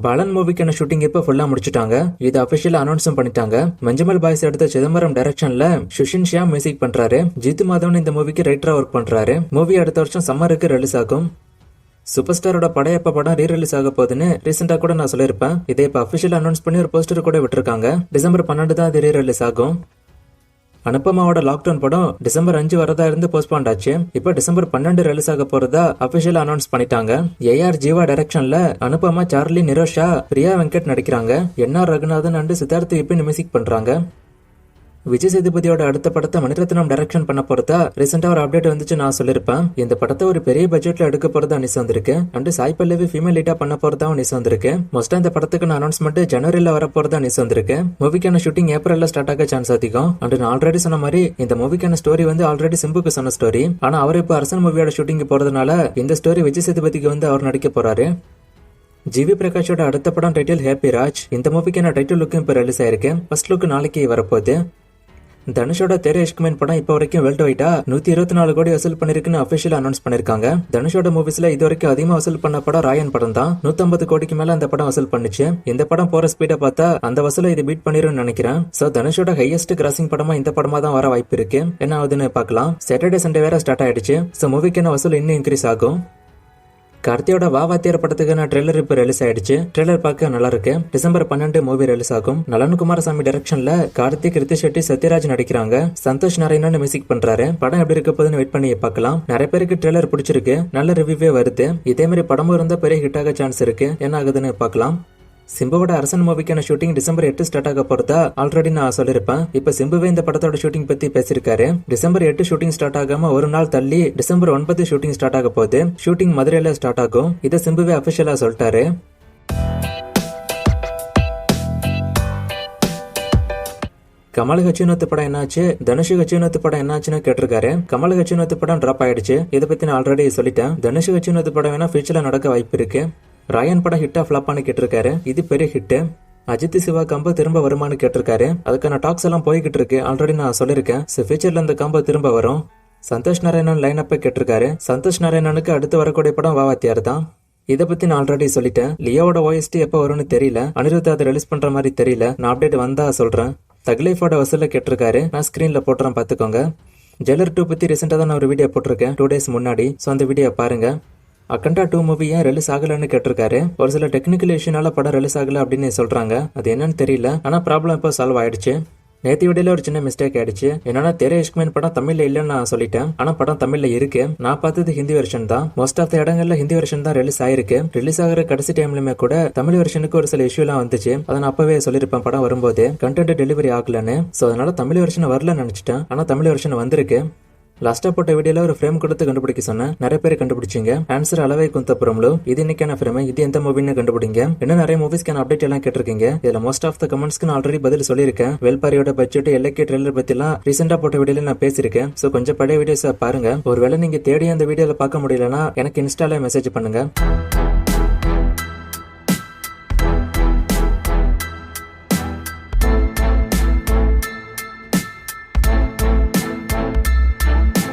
Balan மூவிக்கான shooting இப்ப ஃபுல்லா முடிச்சிட்டாங்க. இது அபிஷியலா அனௌன்ஸும் பண்ணிட்டாங்க. மஞ்சுமல் பாய்ஸ் எடுத்த சிதம்பரம் டைரக்ஷன்ல சுஷின் ஷியா மியூசிக் பண்றாரு. ஜித்து மாதவன் இந்த மூவிக்கு ரைட்டரா ஒர்க் பண்றாரு. மூவி அடுத்த வருஷம் சம்மருக்கு ரிலீஸ் ஆகும். சூப்பர் ஸ்டாரோட படையப்ப படம் ரீ ரிலீஸ் ஆக போகுதுன்னு ரீசெண்டா கூட நான் சொல்லியிருப்பேன். இதை இப்ப அபிஷியலா அனௌன்ஸ் பண்ணி ஒரு போஸ்டர் கூட விட்டுருக்காங்க. டிசம்பர் 12 தான் அது ரீ ரிலீஸ் ஆகும். அனுப்பமாவோட லாக்டவுன் படம் டிசம்பர் 5 வரதா இருந்து போஸ்ட்பாண்ட் ஆச்சு. இப்ப டிசம்பர் 12 ரிலீஸ் ஆக போறதா அபிஷியலா அனௌன்ஸ் பண்ணிட்டாங்க. ஏஆர் ஜீவா டைரக்ஷன்ல அனுப்பமா, சார்லி நிரோஷா, பிரியா வெங்கட் நடிக்கிறாங்க. NR Raghunathan and Siddharth Vipin music பண்றாங்க. விஜய் சேதுபதியோட அடுத்த படத்தை மணிரத்னம் டைரக்ஷன் பண்ண போறதா ரீசெண்டா ஒரு அப்டேட் வந்துச்சு நான் சொல்லிருப்பேன். இந்த படத்தை ஒரு பெரிய பட்ஜெட்ல எடுக்க போறதா நியூஸ் வந்திருக்கு. அண்ட் சாய் பல்லவி ஃபீமேல் லீடா பண்ண போறதா நியூஸ் வந்திருக்கு. மோஸ்டா இந்த படத்துக்கான அனௌன்ஸ்மெண்ட் ஜனவரியில வர போறதா நியூஸ் வந்திருக்கு. மூவிக்கான ஷூட்டிங் ஏப்ரல்ல ஸ்டார்ட் ஆக சான்ஸ் அதிகம். அண்ட் நான் ஆல்ரெடி சொன்ன மாதிரி இந்த மூவிக்கான ஸ்டோரி ஆல்ரெடி சிம்புக்கு சொன்ன ஸ்டோரி. ஆனா அவர் இப்ப அரசன் மூவியோட ஷூட்டிங் போறதுனால இந்த ஸ்டோரி விஜய் சேதுபதிக்கு அவர் நடிக்க போறாரு. ஜிவி பிரகாஷோட அடுத்த படம் டைட்டில் ஹேப்பி ராஜ். இந்த மூவிக்கான டைட்டில் லுக்கும் இப்ப ரிலீஸ் ஆயிருக்கு. ஃபர்ஸ்ட் லுக் நாளைக்கு வரப்போகுது. தனுஷோட தெரு இஷ்குமேன் படம் இப்ப வரைக்கும் வேர்ல்டு வைடா 124 கோடி வசூல் பண்ணிருக்குன்னு அபிஷியலா அனௌன்ஸ் பண்ணிருக்காங்க. தனுஷோட மூவிஸ்ல இது வரைக்கும் அதிகமா வசூல் பண்ண படம் ராயன் படம் தான். 150 கோடிக்கு மேல அந்த படம் வசூல் பண்ணுச்சு. இந்த படம் போற ஸ்பீட பார்த்தா அந்த வசூலை இது பீட் பண்ணிரும் நினைக்கிறேன். சோ தனுஷோட ஹையஸ்ட் கிராசிங் படமா இந்த படமா தான் வர வாய்ப்பு இருக்கு. என்ன ஆகுதுன்னு பார்க்கலாம். சாட்டர்டே சண்டே வேற ஸ்டார்ட் ஆயிடுச்சு. சோ மூவிக்கான வசூல் இன்னும் இன்க்ரீஸ் ஆகும். கார்த்தியோட வாத்தியார் படத்துக்கான ட்ரெய்லர் இப்ப ரிலீஸ் ஆயிடுச்சு. ட்ரெய்லர் பார்க்க நல்லா இருக்கு. டிசம்பர் 12 மூவி ரிலீஸ் ஆகும். நலன் குமாரசாமி டைரக்ஷன்ல கார்த்திக், ரித்திஷ் செட்டி, சத்யராஜ் நடிக்கிறாங்க. சந்தோஷ் நாராயணன் மியூசிக் பண்றாரு. படம் எப்படி இருக்க போதுன்னு வெயிட் பண்ணி பார்க்கலாம். நிறைய பேருக்கு ட்ரெய்லர் பிடிச்சிருக்கு. நல்ல ரிவ்யூவே வருது. இதே மாதிரி படமும் இருந்தா பெரிய ஹிட் ஆக சான்ஸ் இருக்கு. என்ன ஆகுதுன்னு பார்க்கலாம். சிம்புவோட அரசன் மூவிக்கான ஷூட்டிங் டிசம்பர் 8 ஸ்டார்ட் ஆக போறதா ஆல்ரெடி நான் சொல்லிருப்பேன். இப்ப சிம்புவே இந்த படத்தோட ஷூட்டிங் பத்தி பேசிருக்காரு. டிசம்பர் 8 ஷூட்டிங் ஸ்டார்ட் ஆகாம ஒரு நாள் தள்ளி டிசம்பர் 9 ஷூட்டிங் ஸ்டார்ட் ஆக போகுது. ஷூட்டிங் மதுரையில ஸ்டார்ட் ஆகும். இதை சிம்புவே அபிஷியலா சொல்லிட்டாரு. கமல் கட்சினத்து படம் என்னாச்சு, தனுஷ் கட்சினத்து படம் என்னாச்சுன்னு கேட்டிருக்காரு. கமல் கட்சினத்து படம் டிராப் ஆயிடுச்சு. இதை பத்தி நான் ஆல்ரெடி சொல்லிட்டேன். தனுஷ் கட்சினத்து படம் வேணா ஃபியூச்சர்ல நடக்க வாய்ப்பு இருக்கு. ராயன் படம் ஹிட்டா ஃபிளாப்பான்னு கேட்டிருக்காரு. இது பெரிய ஹிட். அஜித் சிவா காம்போ திரும்ப வருமானு கேட்டிருக்காரு. அதுக்கான டாக்ஸ் எல்லாம் போய்கிட்டு இருக்கு. ஆல்ரெடி நான் சொல்லிருக்கேன். ஃபியூச்சர்ல இந்த காம்போ திரும்ப வரும். சந்தோஷ் நாராயணன் லைன் அப்ப கேட்டிருக்காரு. சந்தோஷ் நாராயணனுக்கு அடுத்து வரக்கூடிய படம் வாத்தியார் தான். இதை பத்தி நான் ஆல்ரெடி சொல்லிட்டேன். லியோவோட OST எப்ப வரும்னு தெரியல. அனிருத் அதை ரிலீஸ் பண்ற மாதிரி தெரியல. நான் அப்டேட் வந்தா சொல்றேன். தக்லைஃபோட வசூல கேட்டிருக்காரு. நான் ஸ்கிரீன்ல போட்டுறேன் பாத்துக்கோங்க. ஜெயிலர் 2 பத்தி ரீசெண்டா தான் நான் ஒரு வீடியோ போட்டிருக்கேன் 2 days முன்னாடி. சோ அந்த வீடியோ பாருங்க. அக்கண்டா 2 மூவி ஏன் ரிலீஸ் ஆகலன்னு கேட்டிருக்காரு. ஒரு சில டெக்னிக்கல் இஷ்யூனால படம் ரிலீஸ் ஆகல அப்படின்னு சொல்றாங்க. அது என்னன்னு தெரியல. ஆனா ப்ராப்ளம் இப்போ சால்வ் ஆயிடுச்சு. நேற்று வீடியோல ஒரு சின்ன மிஸ்டேக் ஆயிடுச்சு. என்னன்னா தெரு இஷ்குமேன் படம் தமிழ்ல இல்லன்னு நான் சொல்லிட்டேன். ஆனா படம் தமிழ்ல இருக்கு. நான் பார்த்தது ஹிந்தி வெர்ஷன் தான். மோஸ்ட் ஆஃப் த இடங்கள்ல ஹிந்தி வெர்ஷன் தான் ரிலீஸ் ஆயிருக்கு. ரிலீஸ் ஆகிற கடைசி டைம்லயுமே கூட தமிழ் வெர்ஷனுக்கு ஒரு சில இஷ்யூ எல்லாம் வந்துச்சு. அதை நான் அப்பவே சொல்லிருப்பேன் படம் வரும்போது கண்டென்ட் டெலிவரி ஆகலன்னு. சோ அதனால தமிழ் வெர்ஷன் வரல நினைச்சிட்டேன். ஆனா தமிழ் வெர்ஷன் வந்திருக்கு. லாஸ்டா போட்ட வீடியோல ஒரு ஃப்ரேம் கொடுத்து கண்டுபிடிக்க சொன்னேன். நிறைய பேர் கண்டுபிடிச்சிங்க. ஆன்சர் அளவை குந்தப்புறம்லோ. இது இன்னைக்கான ஃப்ரேம். இது எந்த மூவின்னு கண்டுபிடிங்க. இன்னும் நிறைய மூவிஸ்க்கான அப்டேட் எல்லாம் கேட்டிருக்கீங்க. இதுல மோஸ்ட் ஆஃப் த கமெண்ட்ஸ்க்கு நான் ஆல்ரெடி பதில் சொல்லியிருக்கேன். வேல்பாரியோட பட்ஜெட், எல்லைக்கே ட்ரெய்லர் பத்தி எல்லாம் ரீசெண்டா போட்ட வீடியோல நான் பேசியிருக்கேன். சோ கொஞ்சம் பழைய வீடியோஸை பாருங்க. ஒருவேளை நீங்க தேடி அந்த வீடியோல பார்க்க முடியலன்னா எனக்கு இன்ஸ்டால மெசேஜ் பண்ணுங்க.